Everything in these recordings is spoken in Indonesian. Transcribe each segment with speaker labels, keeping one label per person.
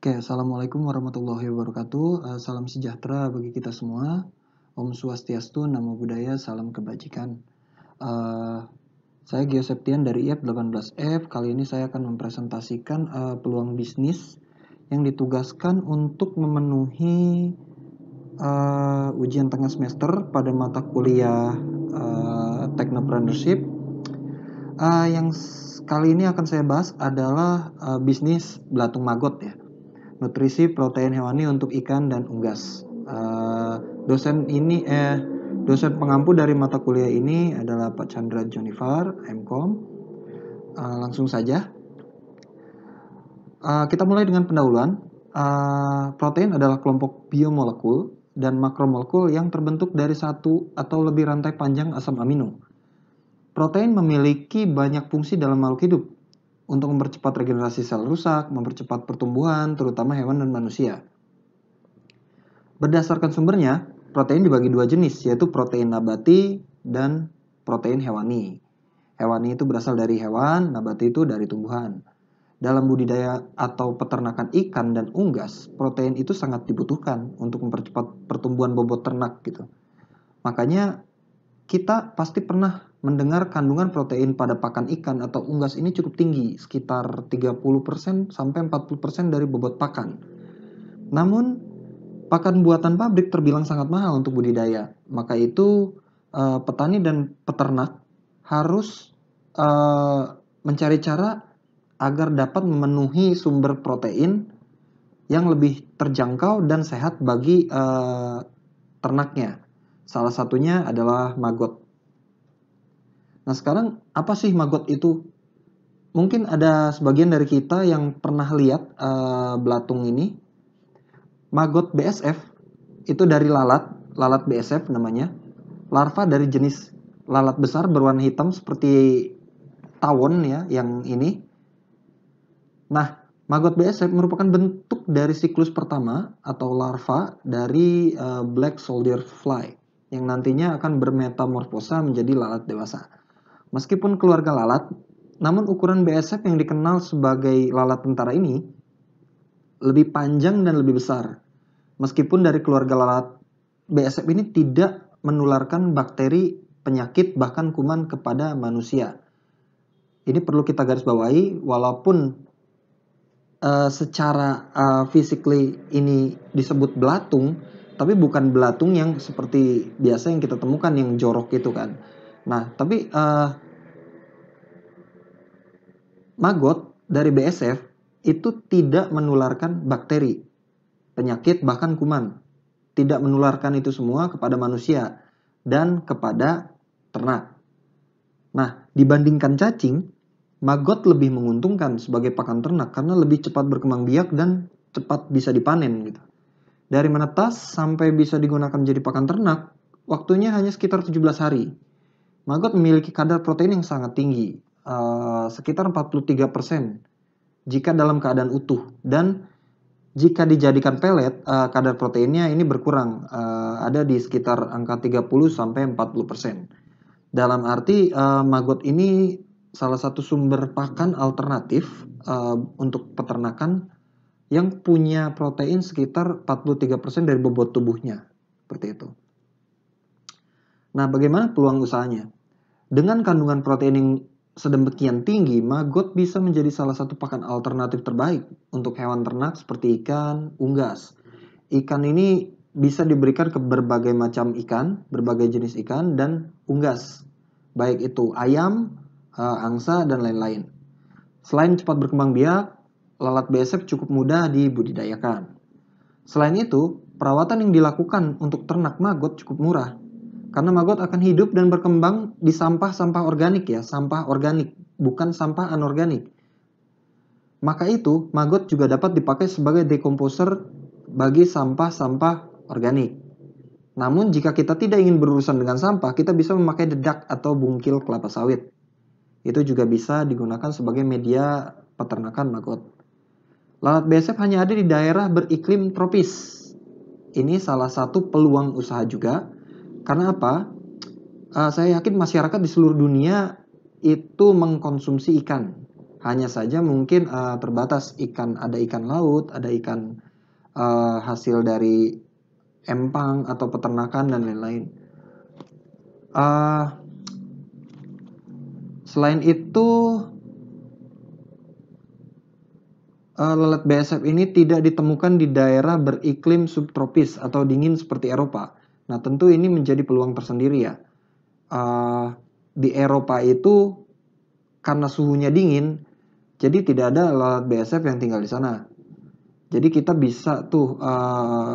Speaker 1: Oke, assalamualaikum warahmatullahi wabarakatuh. Salam sejahtera bagi kita semua. Om Swastiastu, Namo Buddhaya, salam kebajikan. Eh, saya Gio Septian dari IF 18F. Kali ini saya akan mempresentasikan peluang bisnis yang ditugaskan untuk memenuhi ujian tengah semester pada mata kuliah Technopreneurship. Yang kali ini akan saya bahas adalah bisnis belatung maggot ya. Nutrisi protein hewani untuk ikan dan unggas. Dosen pengampu dari mata kuliah ini adalah Pak Chandra Jonivar, MKom. Langsung saja. Kita mulai dengan pendahuluan. Protein adalah kelompok biomolekul dan makromolekul yang terbentuk dari satu atau lebih rantai panjang asam amino. Protein memiliki banyak fungsi dalam makhluk hidup. Untuk mempercepat regenerasi sel rusak, mempercepat pertumbuhan, terutama hewan dan manusia. Berdasarkan sumbernya, protein dibagi dua jenis, yaitu protein nabati dan protein hewani. Hewani itu berasal dari hewan, nabati itu dari tumbuhan. Dalam budidaya atau peternakan ikan dan unggas, protein itu sangat dibutuhkan untuk mempercepat pertumbuhan bobot ternak gitu. Makanya kita pasti pernah mendengar kandungan protein pada pakan ikan atau unggas ini cukup tinggi, sekitar 30% sampai 40% dari bobot pakan. Namun, pakan buatan pabrik terbilang sangat mahal untuk budidaya. Maka itu petani dan peternak harus mencari cara agar dapat memenuhi sumber protein yang lebih terjangkau dan sehat bagi ternaknya. Salah satunya adalah maggot. Nah, sekarang apa sih maggot itu? Mungkin ada sebagian dari kita yang pernah lihat belatung ini. Maggot BSF itu dari lalat BSF namanya. Larva dari jenis lalat besar berwarna hitam seperti tawon ya, yang ini. Nah, maggot BSF merupakan bentuk dari siklus pertama atau larva dari black soldier fly yang nantinya akan bermetamorfosa menjadi lalat dewasa. Meskipun keluarga lalat, namun ukuran BSF yang dikenal sebagai lalat tentara ini lebih panjang dan lebih besar. Meskipun dari keluarga lalat BSF ini tidak menularkan bakteri, penyakit, bahkan kuman kepada manusia. Ini perlu kita garis bawahi, walaupun secara physically ini disebut belatung, tapi bukan belatung yang seperti biasa yang kita temukan yang jorok itu kan. Nah, tapi maggot dari BSF itu tidak menularkan bakteri, penyakit, bahkan kuman. Tidak menularkan itu semua kepada manusia dan kepada ternak. Nah, dibandingkan cacing, maggot lebih menguntungkan sebagai pakan ternak karena lebih cepat berkembang biak dan cepat bisa dipanen gitu. Dari menetas sampai bisa digunakan menjadi pakan ternak, waktunya hanya sekitar 17 hari. Maggot memiliki kadar protein yang sangat tinggi, sekitar 43% jika dalam keadaan utuh. Dan jika dijadikan pelet, kadar proteinnya ini berkurang, ada di sekitar angka 30-40%. Dalam arti maggot ini salah satu sumber pakan alternatif untuk peternakan yang punya protein sekitar 43% dari bobot tubuhnya. Seperti itu. Nah, bagaimana peluang usahanya? Dengan kandungan protein yang sedemikian tinggi, maggot bisa menjadi salah satu pakan alternatif terbaik untuk hewan ternak seperti ikan, unggas. Ikan ini bisa diberikan ke berbagai macam ikan, berbagai jenis ikan, dan unggas. Baik itu ayam, angsa, dan lain-lain. Selain cepat berkembang biak, lalat BSF cukup mudah dibudidayakan. Selain itu, perawatan yang dilakukan untuk ternak maggot cukup murah. Karena maggot akan hidup dan berkembang di sampah-sampah organik ya, sampah organik, bukan sampah anorganik. Maka itu, maggot juga dapat dipakai sebagai decomposer bagi sampah-sampah organik. Namun jika kita tidak ingin berurusan dengan sampah, kita bisa memakai dedak atau bungkil kelapa sawit. Itu juga bisa digunakan sebagai media peternakan maggot. Lalat BSF hanya ada di daerah beriklim tropis. Ini salah satu peluang usaha juga. Karena apa? Saya yakin masyarakat di seluruh dunia itu mengkonsumsi ikan. Hanya saja mungkin terbatas ada ikan laut, ada ikan hasil dari empang atau peternakan dan lain-lain. Selain itu, lalat BSF ini tidak ditemukan di daerah beriklim subtropis atau dingin seperti Eropa. Nah, tentu ini menjadi peluang tersendiri ya. Di Eropa itu karena suhunya dingin, jadi tidak ada lalat BSF yang tinggal di sana. Jadi kita bisa tuh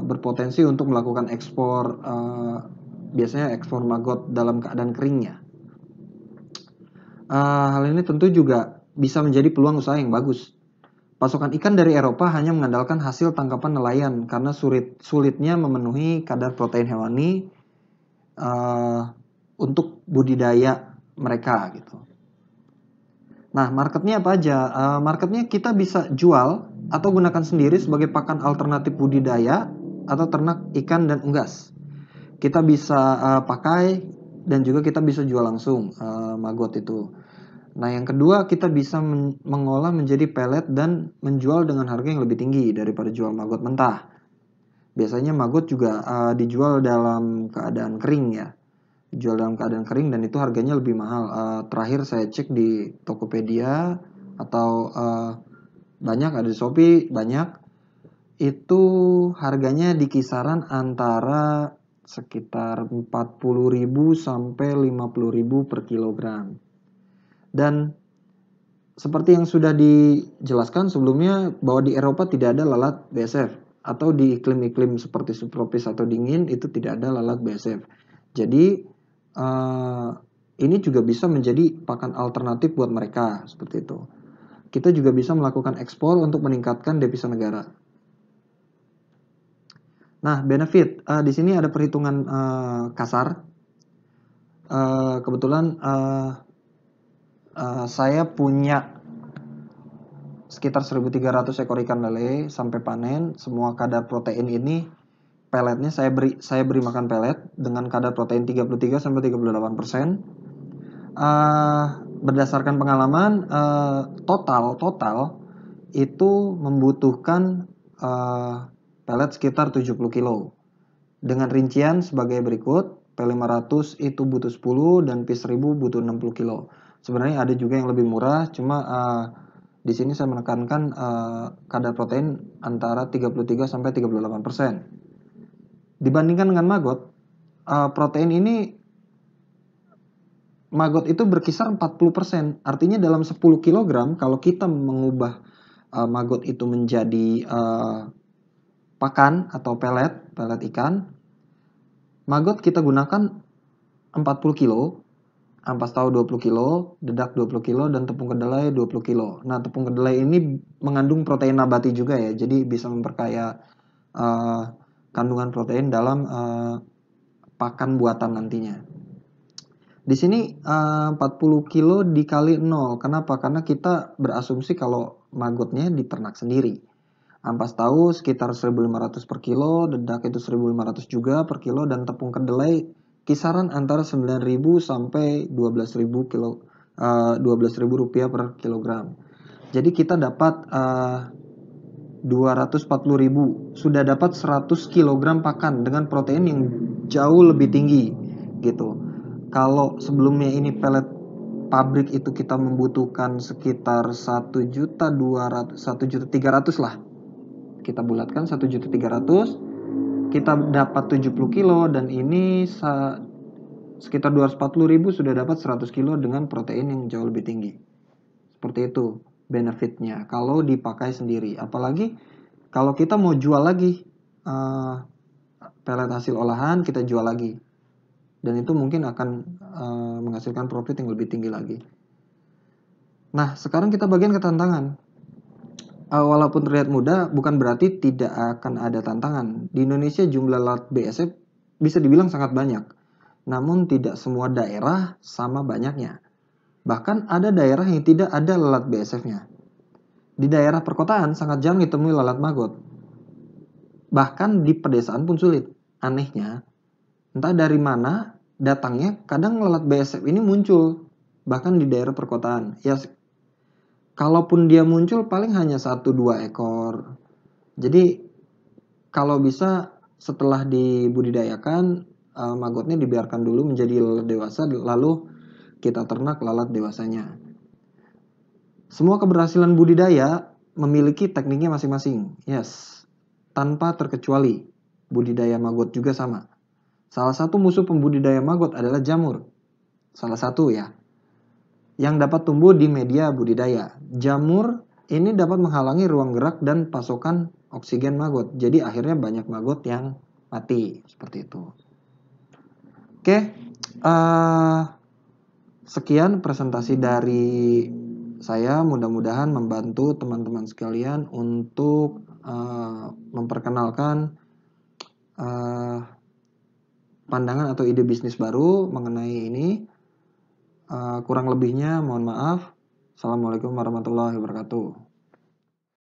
Speaker 1: berpotensi untuk melakukan ekspor, biasanya ekspor maggot dalam keadaan keringnya. Hal ini tentu juga bisa menjadi peluang usaha yang bagus. Pasokan ikan dari Eropa hanya mengandalkan hasil tangkapan nelayan karena sulitnya memenuhi kadar protein hewani untuk budidaya mereka gitu. Nah, marketnya apa aja? Marketnya kita bisa jual atau gunakan sendiri sebagai pakan alternatif budidaya atau ternak ikan dan unggas. Kita bisa pakai dan juga kita bisa jual langsung maggot itu. Nah, yang kedua kita bisa mengolah menjadi pelet dan menjual dengan harga yang lebih tinggi daripada jual maggot mentah. Biasanya maggot juga dijual dalam keadaan kering ya. Dijual dalam keadaan kering dan itu harganya lebih mahal. Terakhir saya cek di Tokopedia atau banyak ada di Shopee, banyak. Itu harganya di kisaran antara sekitar 40.000 sampai 50.000 per kilogram. Dan seperti yang sudah dijelaskan sebelumnya bahwa di Eropa tidak ada lalat BSF atau di iklim-iklim seperti subtropis atau dingin itu tidak ada lalat BSF. Jadi ini juga bisa menjadi pakan alternatif buat mereka seperti itu. Kita juga bisa melakukan ekspor untuk meningkatkan devisa negara. Nah, benefit di sini ada perhitungan kasar. Kebetulan saya punya sekitar 1.300 ekor ikan lele sampai panen. Semua kadar protein ini peletnya saya beri makan pelet dengan kadar protein 33 sampai 38%. Berdasarkan pengalaman total itu membutuhkan pelet sekitar 70 kilo. Dengan rincian sebagai berikut, P500 itu butuh 10 dan P1000 butuh 60 kilo. Sebenarnya ada juga yang lebih murah, cuma di sini saya menekankan kadar protein antara 33 sampai 38%. Dibandingkan dengan maggot, protein ini maggot itu berkisar 40%. Artinya dalam 10 kg kalau kita mengubah maggot itu menjadi pakan atau pelet ikan, maggot kita gunakan 40 kilo, ampas tahu 20 kilo, dedak 20 kilo, dan tepung kedelai 20 kilo. Nah, tepung kedelai ini mengandung protein nabati juga ya, jadi bisa memperkaya kandungan protein dalam pakan buatan nantinya. Di sini 40 kilo dikali 0. Kenapa? Karena kita berasumsi kalau maggotnya diternak sendiri. Ampas tahu sekitar 1.500 per kilo, dedak itu 1.500 juga per kilo, dan tepung kedelai kisaran antara 9.000 sampai 12.000 rupiah per kilogram. Jadi kita dapat 240.000, sudah dapat 100 kg pakan dengan protein yang jauh lebih tinggi gitu. Kalau sebelumnya ini pelet pabrik itu kita membutuhkan sekitar 1.300.000 lah. Kita bulatkan 1.300.000, kita dapat 70 kilo dan ini sekitar 240.000 sudah dapat 100 kilo dengan protein yang jauh lebih tinggi. Seperti itu benefitnya kalau dipakai sendiri. Apalagi kalau kita mau jual lagi pelet hasil olahan, kita jual lagi. Dan itu mungkin akan menghasilkan profit yang lebih tinggi lagi. Nah, sekarang kita bagian ke tantangan. Walaupun terlihat mudah, bukan berarti tidak akan ada tantangan. Di Indonesia jumlah lalat BSF bisa dibilang sangat banyak. Namun tidak semua daerah sama banyaknya. Bahkan ada daerah yang tidak ada lalat BSF-nya. Di daerah perkotaan sangat jarang ditemui lalat maggot. Bahkan di pedesaan pun sulit. Anehnya, entah dari mana datangnya, kadang lalat BSF ini muncul. Bahkan di daerah perkotaan. Ya, Kalaupun dia muncul paling hanya 1-2 ekor. Jadi kalau bisa setelah dibudidayakan, magotnya dibiarkan dulu menjadi lalat dewasa, lalu kita ternak lalat dewasanya. Semua keberhasilan budidaya memiliki tekniknya masing-masing. Yes, tanpa terkecuali. Budidaya maggot juga sama. Salah satu musuh pembudidaya maggot adalah jamur. Salah satu ya. Yang dapat tumbuh di media budidaya. Jamur ini dapat menghalangi ruang gerak dan pasokan oksigen maggot. Jadi akhirnya banyak maggot yang mati. Seperti itu. Oke. Sekian presentasi dari saya. Mudah-mudahan membantu teman-teman sekalian untuk memperkenalkan pandangan atau ide bisnis baru mengenai ini. Kurang lebihnya mohon maaf. Assalamualaikum warahmatullahi wabarakatuh.